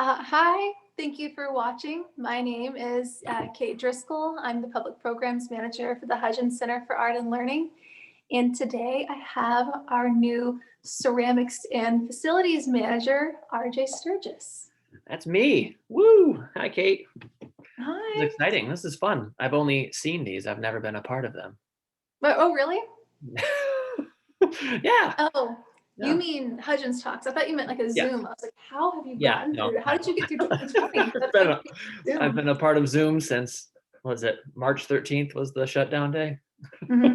Hi, thank you for watching. My name is Kate Driscoll. I'm the Public Programs Manager for the Hudgens Center for Art and Learning. And today I have our new Ceramics and Facilities Manager, RJ Sturgess. That's me. Woo! Hi, Kate. This is Hi. exciting. This is fun. I've only seen these. I've never been a part of them. Oh, really? Yeah. Oh, you Yeah. mean Hudgens Talks. I thought you meant like a Yeah. Zoom. I was like, how have you Yeah. gotten No. through? How did you get through 2020? I've That's been like a, I've Zoom. been a part of Zoom since, was it March 13th was the shutdown day? hmm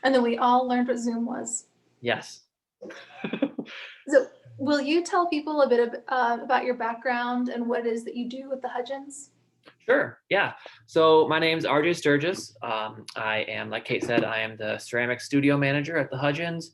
And then we all learned what Zoom was. Yes. So, will you tell people a bit about your background and what it is that you do with the Hudgens? Sure. Yeah. So my name's RJ Sturgess. I am, like Kate said, I am the ceramic studio manager at the Hudgens.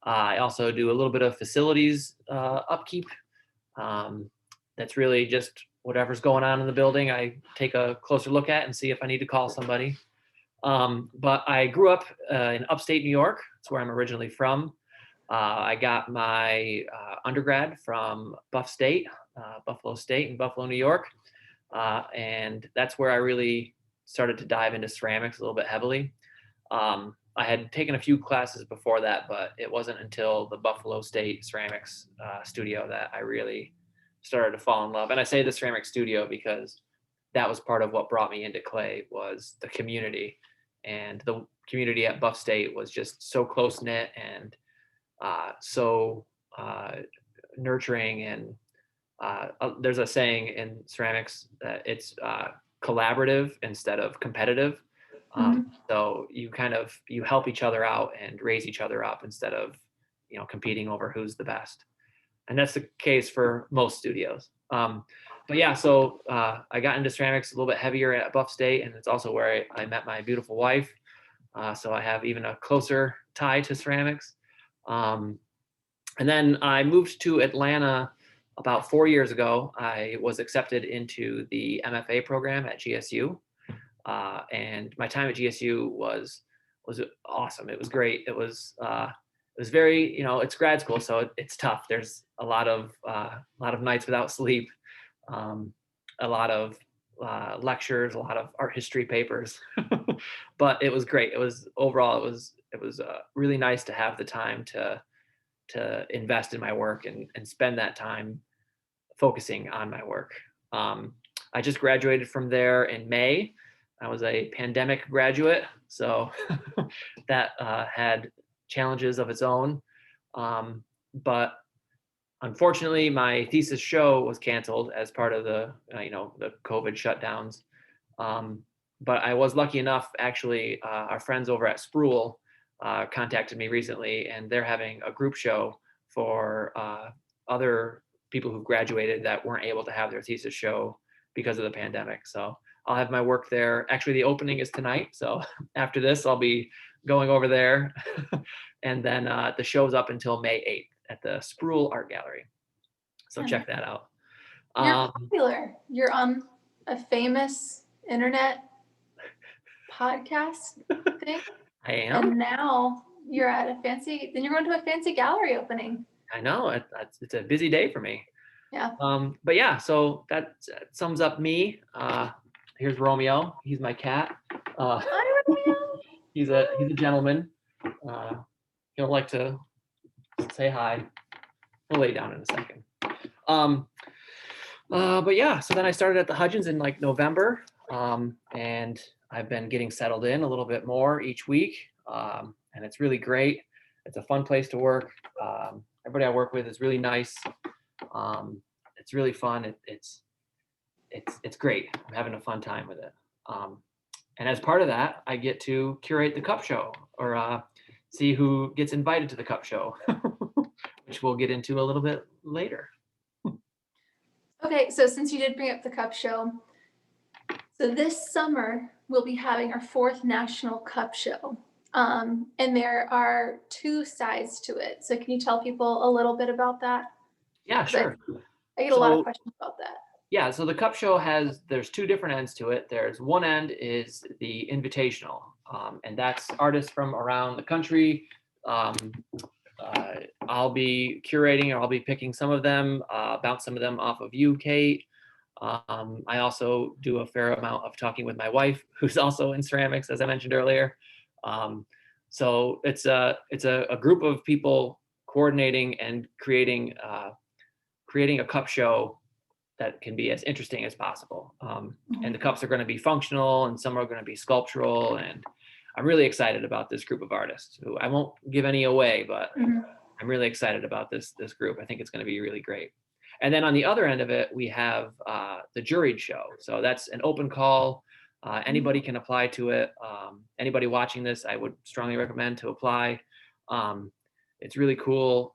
I also do a little bit of facilities upkeep. Um, that's really just whatever's going on in the building. I take a closer look at and see if I need to call somebody. But I grew up in upstate New York. That's where I'm originally from. I got my undergrad from Buffalo State in Buffalo, New York. And that's where I really started to dive into ceramics a little bit heavily. I had taken a few classes before that, but it wasn't until the Buffalo State ceramics studio that I really started to fall in love. And I say the ceramic studio because that was part of what brought me into clay was the community. And the community at Buff State was just so close knit and so nurturing. And there's a saying in ceramics that it's collaborative instead of competitive. Mhm. So you help each other out and raise each other up instead of competing over who's the best. And that's the case for most studios. But yeah, so I got into ceramics a little bit heavier at Buff State, and it's also where I met my beautiful wife. So I have even a closer tie to ceramics. Um, and then I moved to Atlanta about 4 years ago. I was accepted into the MFA program at GSU. And my time at GSU was awesome. It was great. It was very, it's grad school, so it's tough. There's a lot of nights without sleep, um, a lot of lectures, a lot of art history papers, but it was great. It was really nice to have the time to invest in my work and spend that time focusing on my work. Um, I just graduated from there in May. I was a pandemic graduate, so that had challenges of its own. But unfortunately, my thesis show was canceled as part of the COVID shutdowns. Um, but I was lucky enough, actually, our friends over at Sproul contacted me recently, and they're having a group show for other people who graduated that weren't able to have their thesis show because of the pandemic. So I'll have my work there. Actually, the opening is tonight. So after this, I'll be going over there. And then the show's up until May 8th at the Sproul Art Gallery. So And check that out. you're Um, popular. You're on a famous internet podcast thing, I am. and now you're at a fancy. Then you're going to a fancy gallery opening. I know it's a busy day for me. Yeah. But yeah, so that sums up me. Here's Romeo. He's my cat. Uh, Hi, Romeo. he's a gentleman. He'll like to say hi. He'll lay down in a second. Um, but yeah, so then I started at the Hudgens in like November, and I've been getting settled in a little bit more each week, and it's really great. It's a fun place to work. Everybody I work with is really nice. It's really fun. It's great. I'm having a fun time with it. And as part of that, I get to curate the cup show or see who gets invited to the cup show, which we'll get into a little bit later. Okay, so since you did bring up the cup show, so this summer we'll be having our fourth national cup show. And there are two sides to it. So can you tell people a little bit about that? Yeah, sure. I get a lot of So questions about that. yeah, so the cup show there's two different ends to it. There's one end is the invitational, and that's artists from around the country, um, I'll be curating, or I'll be picking some of them, bounce some of them off of you, Kate. I also do a fair amount of talking with my wife, who's also in ceramics, as I mentioned earlier. So it's a group of people coordinating and creating a cup show that can be as interesting as possible. And the cups are going to be functional, and some are going to be sculptural. And I'm really excited about this group of artists, who I won't give any away, but I'm really excited about this group. I think it's going to be really great. And then on the other end of it, we have the juried show. So that's an open call. Anybody can apply to it. Anybody watching this, I would strongly recommend to apply. It's really cool.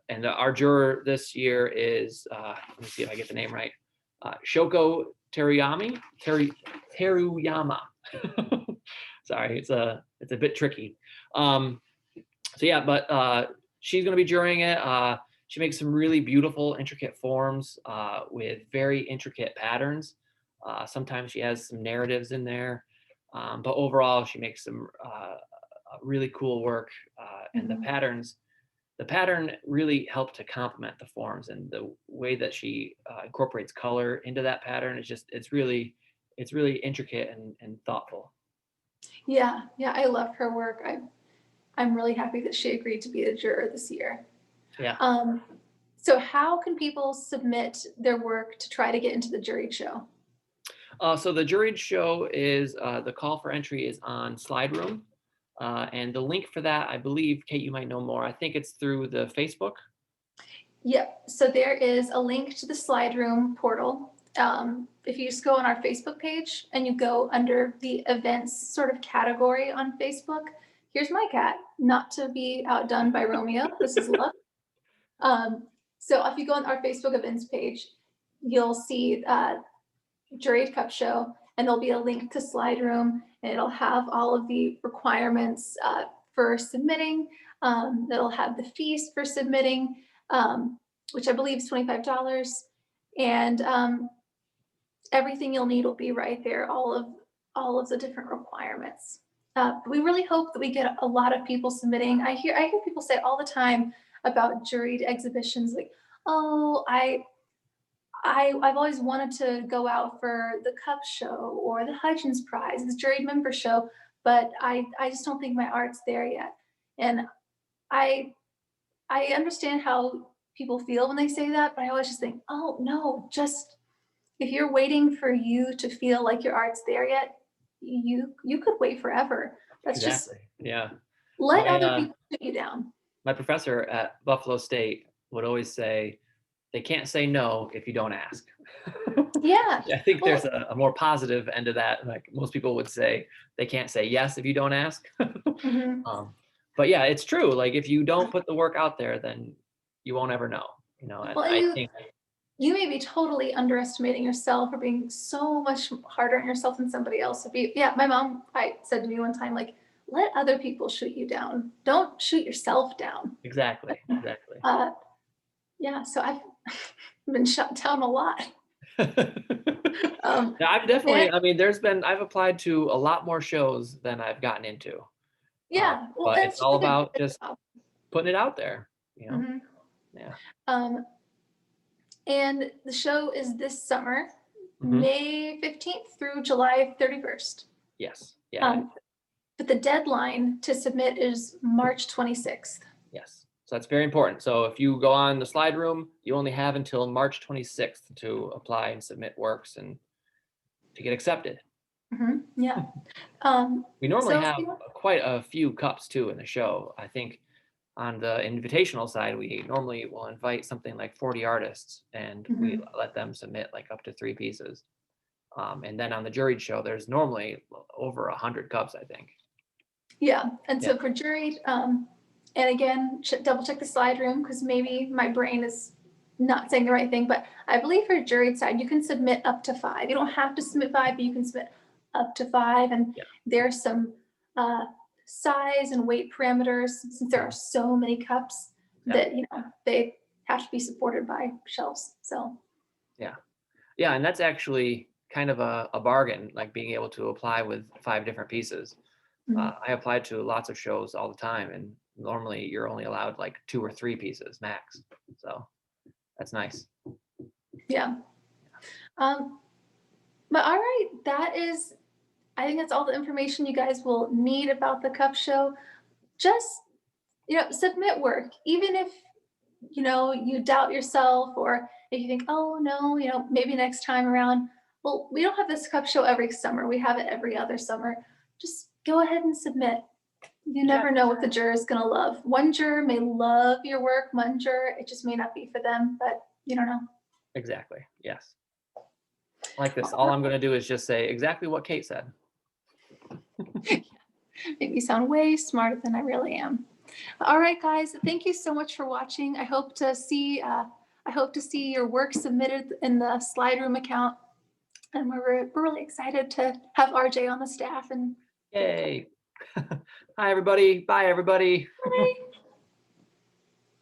And our juror this year is, let me see if I get the name right, Shoko Teruyama. Sorry, it's a bit tricky. So yeah, but she's going to be jurying it. She makes some really beautiful, intricate forms with very intricate patterns. Sometimes she has some narratives in there, but overall, she makes some really cool work. And the pattern really helped to complement the forms, and the way that she incorporates color into that pattern is just, it's really intricate and thoughtful. Yeah, I love her work. I'm really happy that she agreed to be a juror this year. Yeah. So how can people submit their work to try to get into the juried show? So the juried show is, the call for entry is on Slide Room. And the link for that, I believe, Kate, you might know more. I think it's through the Facebook. Yep. So there is a link to the Slide Room portal. If you just go on our Facebook page and you go under the events sort of category on Facebook, here's my cat, not to be outdone by Romeo. This is Luck. So if you go on our Facebook events page, you'll see Juried Cup Show, and there'll be a link to Slide Room, and it'll have all of the requirements for submitting. It'll have the fees for submitting, which I believe is $25, and everything you'll need will be right there. All of the different requirements. We really hope that we get a lot of people submitting. I hear people say all the time about juried exhibitions, like, oh, I've always wanted to go out for the Cup Show or the Hudgens Prize, the juried member show, but I just don't think my art's there yet. And I understand how people feel when they say that, but I always just think, oh no, just if you're waiting for you to feel like your art's there yet, you could wait forever. That's Exactly. Yeah. let other people shoot you down. My professor at Buffalo State would always say, they can't say no if you don't ask. Yeah. I think there's a more positive end of that. Like most people would say, they can't say yes if you don't ask. But yeah, it's true. Like if you don't put the work out there, then you won't ever know. And Well, I think you may be totally underestimating yourself or being so much harder on yourself than somebody else. My mom said to me one time, like, let other people shoot you down. Don't shoot yourself down. exactly. Yeah, so I've been shut down a lot. Yeah, I've definitely, I mean, I've applied to a lot more shows than I've gotten into. Yeah, well, but it's all like about just putting it out there, Yeah. And the show is this summer, May 15th through July 31st. Yes. Yeah. But the deadline to submit is March 26th. Yes. So that's very important. So if you go on the Slide Room, you only have until March 26th to apply and submit works and to get accepted. Yeah. We normally have quite a few cups too in the show. I think on the invitational side, we normally will invite something like 40 artists, and we let them submit like up to 3 pieces. And then on the juried show, there's normally over 100 cups, I think. Yeah. And so for juried, and again, double check the Slide Room, because maybe my brain is not saying the right thing, but I believe for juried side, you can submit up to 5. You don't have to submit 5, but you can submit up to 5. And there's some size and weight parameters, since there are so many cups that, they have to be supported by shelves. So. Yeah. And that's actually kind of a bargain, like being able to apply with 5 different pieces. I applied to lots of shows all the time, and normally you're only allowed like 2 or 3 pieces max. So that's nice. Yeah. But all right, I think that's all the information you guys will need about the cup show. Just, submit work, even if, you doubt yourself, or if you think, oh no, maybe next time around. Well, we don't have this cup show every summer. We have it every other summer. Just go ahead and submit. You Yeah. never know what the juror is going to love. One juror may love your work, one juror, it just may not be for them, but you don't know. Exactly. Yes. Like this. All I'm going to do is just say exactly what Kate said. Make me sound way smarter than I really am. All right, guys, thank you so much for watching. I hope to see your work submitted in the Slide Room account, and we're really excited to have RJ on the staff. And Yay. Hi, everybody. Bye, everybody. bye.